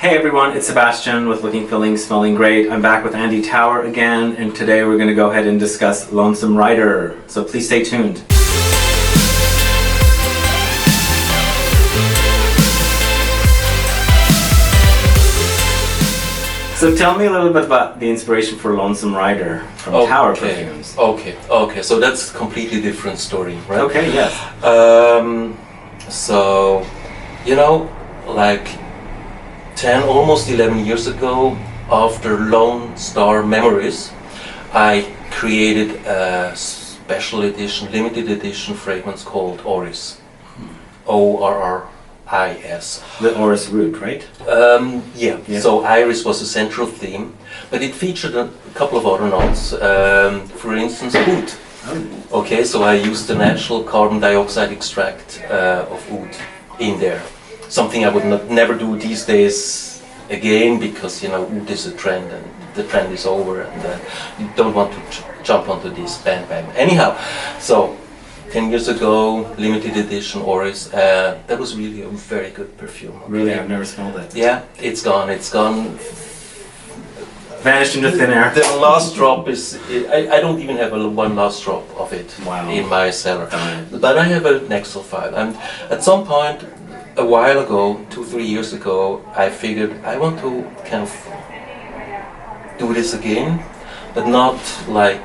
Hey everyone, it's Sebastian with Looking, Feeling, Smelling Great. I'm back with Andy Tauer again, and today we're going to go ahead and discuss Lonesome Rider. So please stay tuned. So tell me a little bit about the inspiration for Lonesome Rider from Tauer Perfumes. Okay. So that's a completely different story, right? Okay, yes. So, like 10, almost 11 years ago, after Lone Star Memories, I created a special edition, limited edition fragrance called Orris. Orris. The Orris root, right? Yeah. So Iris was a central theme, but it featured a couple of other notes. For instance, oud. Oh. Okay, so I used the natural carbon dioxide extract of oud in there. Something I would never do these days again, because oud is a trend and the trend is over, and you don't want to jump onto this bandwagon. Anyhow, so 10 years ago, limited edition Orris, that was really a very good perfume. Okay? Really, I've never smelled it. Yeah, it's gone. Vanished into thin air. The last drop is, I don't even have one last drop of it in my cellar. But I have an Excel file, and at some point, a while ago, 2-3 years ago, I figured I want to kind of do this again, but not like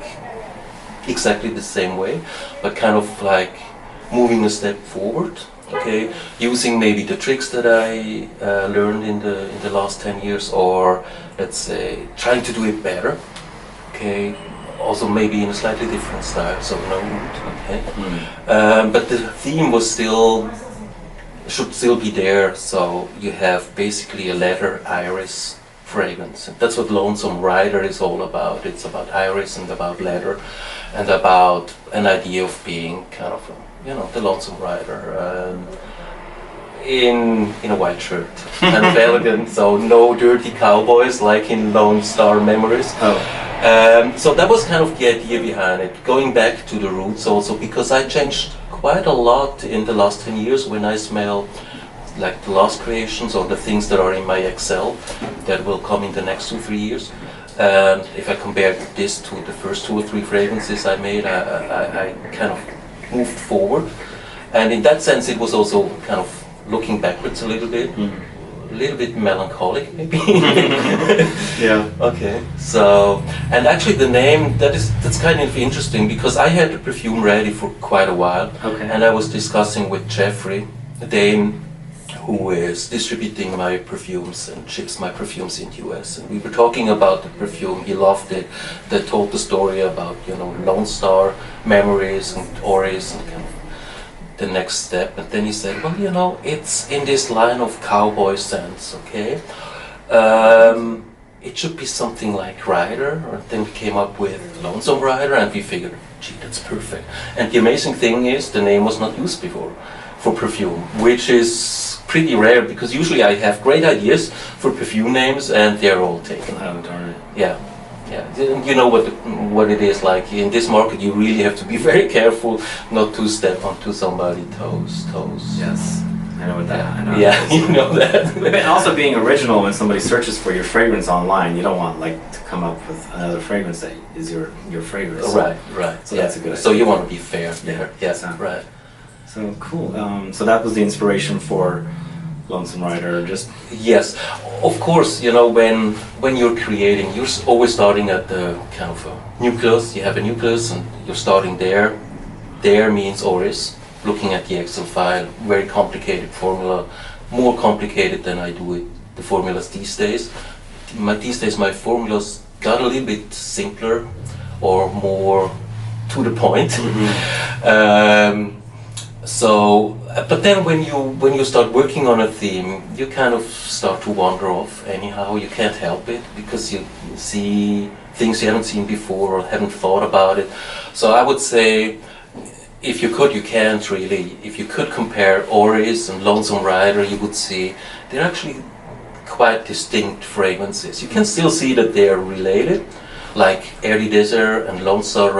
exactly the same way, but kind of like moving a step forward, okay, using maybe the tricks that I learned in the last 10 years, or let's say trying to do it better, okay, also maybe in a slightly different style, so no oud, okay. But the theme should still be there, so you have basically a leather iris fragrance. And that's what Lonesome Rider is all about. It's about iris and about leather and about an idea of being kind of, the Lonesome Rider in a white shirt, kind of elegant, so no dirty cowboys like in Lone Star Memories. So that was kind of the idea behind it, going back to the roots also, because I changed quite a lot in the last 10 years when I smell like the last creations or the things that are in my Excel that will come in the next 2-3 years. If I compare this to the first 2 or 3 fragrances I made, I kind of moved forward, and in that sense it was also kind of looking backwards a little bit. A little bit melancholic, maybe. Yeah. Okay. So, and actually the name, that's kind of interesting, because I had the perfume ready for quite a while. Okay. And I was discussing with Jeffrey, the Dane who is distributing my perfumes and ships my perfumes in the US. And we were talking about the perfume. He loved it. They told the story about Lone Star Memories and Orris and kind of the next step, and then he said, well, it's in this line of cowboy scents, okay? It should be something like Rider, and then we came up with Lonesome Rider, and we figured, gee, that's perfect. And the amazing thing is, the name was not used before for perfume, which is pretty rare, because usually I have great ideas for perfume names, and they're all taken. Oh, darn it. Yeah. You know what it is like in this market. You really have to be very careful not to step onto somebody's toes. Yes, I know what that. Yeah, I know yeah, you know that. But also being original, when somebody searches for your fragrance online, you don't want to come up with another fragrance that is your fragrance. Right. So that's a good idea. So you want to be fair there. Yes. Right. So cool. So that was the inspiration for Lonesome Rider. Yes, of course. When you're creating, you're always starting at the kind of a nucleus. You have a nucleus, and you're starting there. There means Orris. Looking at the Excel file, very complicated formula, more complicated than I do it. The formulas these days. These days, my formulas got a little bit simpler or more to the point. But then when you start working on a theme, you kind of start to wander off anyhow. You can't help it, because you see things you haven't seen before or haven't thought about it. So I would say, if you can't really. If you could compare Orris and Lonesome Rider, you would see they're actually quite distinct fragrances. You can still see that they are related, like Airy Desert and Lone Star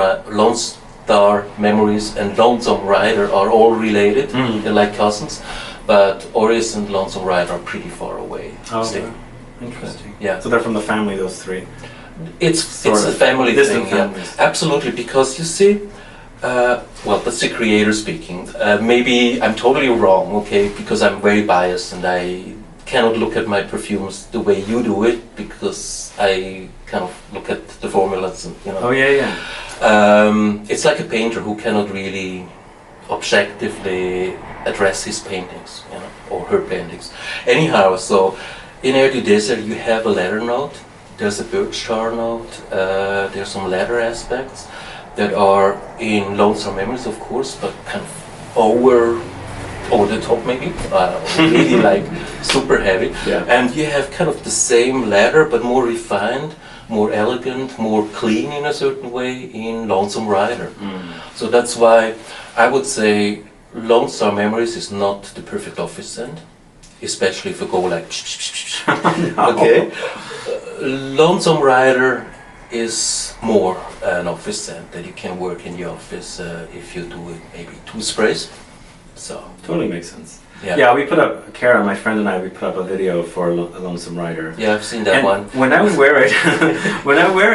Memories and Lonesome Rider are all related. They're like cousins, but Orris and Lonesome Rider are pretty far away still. Interesting. Yeah. So they're from the family, those three. It's a family distant thing. Yeah. families. Absolutely, because you see, well, that's the creator speaking. Maybe I'm totally wrong, okay, because I'm very biased and I cannot look at my perfumes the way you do it because I kind of look at the formulas and, you know. Oh yeah, yeah. It's like a painter who cannot really objectively address his paintings, you know, or her paintings. Anyhow, so in Air du Desert you have a leather note, there's a birch tar note, there's some leather aspects that are in Lonesome Memories, of course, but kind of over the top maybe, really like super heavy. Yeah. And you have kind of the same leather but more refined, more elegant, more clean in a certain way in Lonesome Rider. So that's why I would say Lonesome Memories is not the perfect office scent, especially if you go like No. okay. Lonesome Rider is more an office scent that you can work in the office if you do it maybe 2 sprays. So Totally makes sense. yeah, Yeah, we put up, Kara, my friend and I, we put up a video for Lonesome Rider. yeah, I've seen that And one. when I wear it,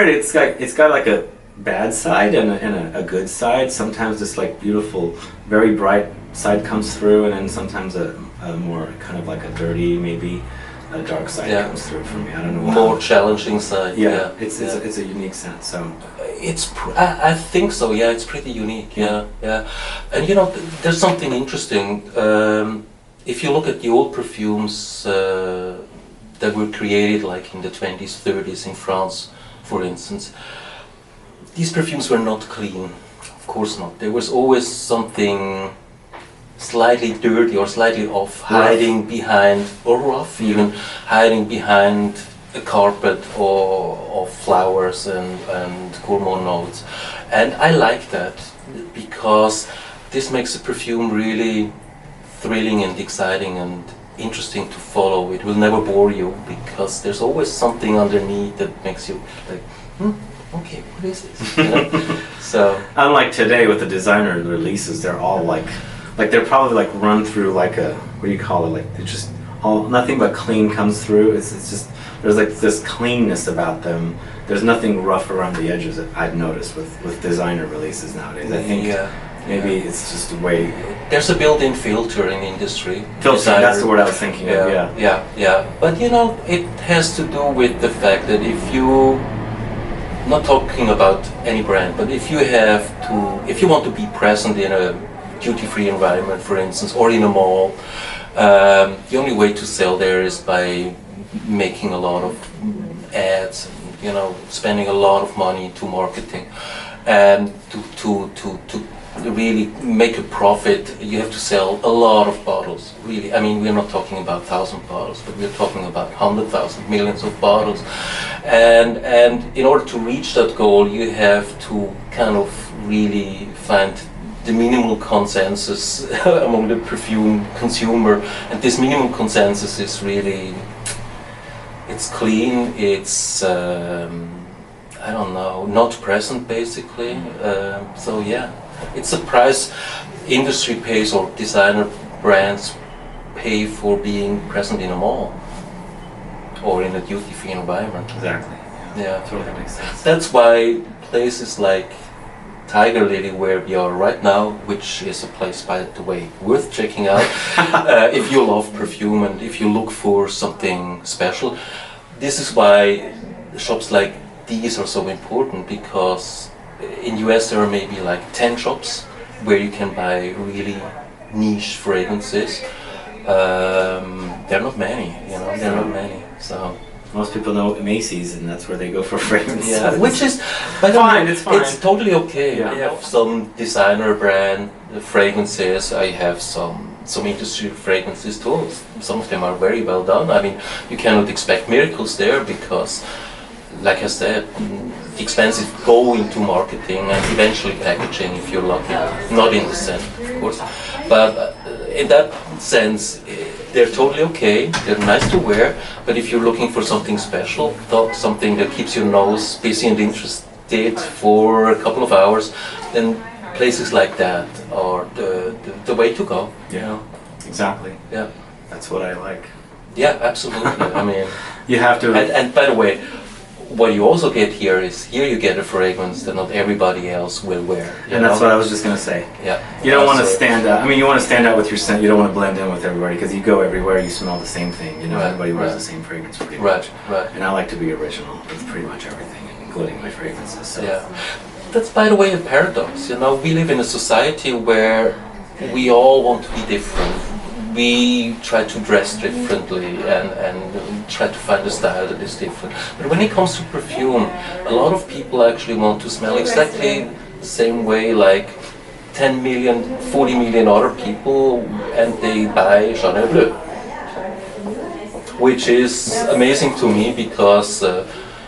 it's got like a bad side and a good side. Sometimes this like beautiful, very bright side comes through, and then sometimes a more kind of like a dirty, maybe a dark side Yeah. comes through for me. I don't know. More challenging side. Yeah, yeah. it's a unique scent. So I think so. Yeah, it's pretty unique. Yeah, yeah. And you know, there's something interesting. If you look at the old perfumes that were created, like in the 20s, 30s in France, for instance, these perfumes were not clean. Of course not. There was always something slightly dirty or slightly off, hiding behind, or rough even, hiding behind a carpet or of flowers and gourmand notes. And I like that because this makes a perfume really thrilling and exciting and interesting to follow. It will never bore you because there's always something underneath that makes you like, okay, what is this? You know? So unlike today with the designer releases, they're all like they're probably like run through like a, what do you call it? Like they're just all, nothing but clean comes through. It's just, there's like this cleanness about them. There's nothing rough around the edges that I've noticed with designer releases nowadays. I think maybe it's just a way. There's a built-in filter in industry. Filter, that's the word I was thinking of. Yeah. But you know, it has to do with the fact that if you, not talking about any brand, but if you want to be present in a duty-free environment, for instance, or in a mall, the only way to sell there is by making a lot of ads, and, you know, spending a lot of money to marketing, and to really make a profit, you have to sell a lot of bottles. Really, I mean, we're not talking about 1,000 bottles, but we're talking about 100,000, millions of bottles, and in order to reach that goal, you have to kind of really find the minimal consensus among the perfume consumer, and this minimum consensus is really, it's clean, it's I don't know, not present basically. So yeah, it's a price industry pays or designer brands pay for being present in a mall or in a duty-free environment. Exactly. Yeah, Totally makes sense. that's why places like Tiger Lily, where we are right now, which is a place, by the way, worth checking out if you love perfume and if you look for something special. This is why shops like these are so important, because in US there are maybe like 10 shops where you can buy really niche fragrances. There are not many, you know, there are not many. So most people know Macy's, and that's where they go for fragrances. yeah, which is fine. It's fine. It's totally okay. Yeah. I have some designer brand fragrances. I have some industry fragrances too. Some of them are very well done. I mean, you cannot expect miracles there because, like I said, expenses go into marketing and eventually packaging if you're lucky. Not in the scent, of course, but in that sense, they're totally okay. They're nice to wear. But if you're looking for something special, something that keeps your nose busy and interested for a couple of hours, then places like that are the way to go. Yeah, exactly. Yeah. That's what I like. Yeah, absolutely. I mean, You have to. And by the way, what you also get here is here you get a fragrance that not everybody else will wear. And that's what I was just gonna say. Yeah. You don't want to stand out. I mean, you want to stand out with your scent. You don't want to blend in with everybody because you go everywhere, you smell the same thing. You know, Right, everybody wears right. the same fragrance pretty much. Right. And I like to be original with pretty much everything, including my fragrances. So. Yeah. That's, by the way, a paradox. You know, we live in a society where we all want to be different. We try to dress differently and try to find a style that is different. But when it comes to perfume, a lot of people actually want to smell exactly the same way like 10 million, 40 million other people, and they buy Chanel Bleu. Which is amazing to me because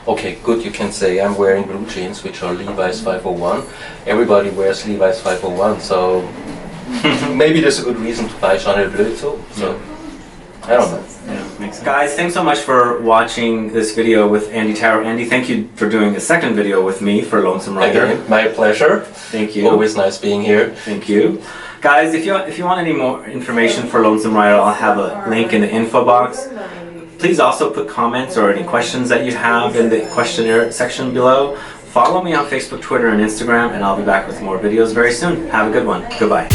okay, good, you can say I'm wearing blue jeans, which are Levi's 501. Everybody wears Levi's 501, so maybe there's a good reason to buy Chanel Bleu too. So, I don't know. Yeah, makes sense. Guys, thanks so much for watching this video with Andy Tauer. Andy, thank you for doing a second video with me for Lonesome Rider. Again, my pleasure. Thank you. Always nice being here. Thank you. Guys, if you want any more information for Lonesome Rider, I'll have a link in the info box. Please also put comments or any questions that you have in the questionnaire section below. Follow me on Facebook, Twitter, and Instagram, and I'll be back with more videos very soon. Have a good one. Goodbye.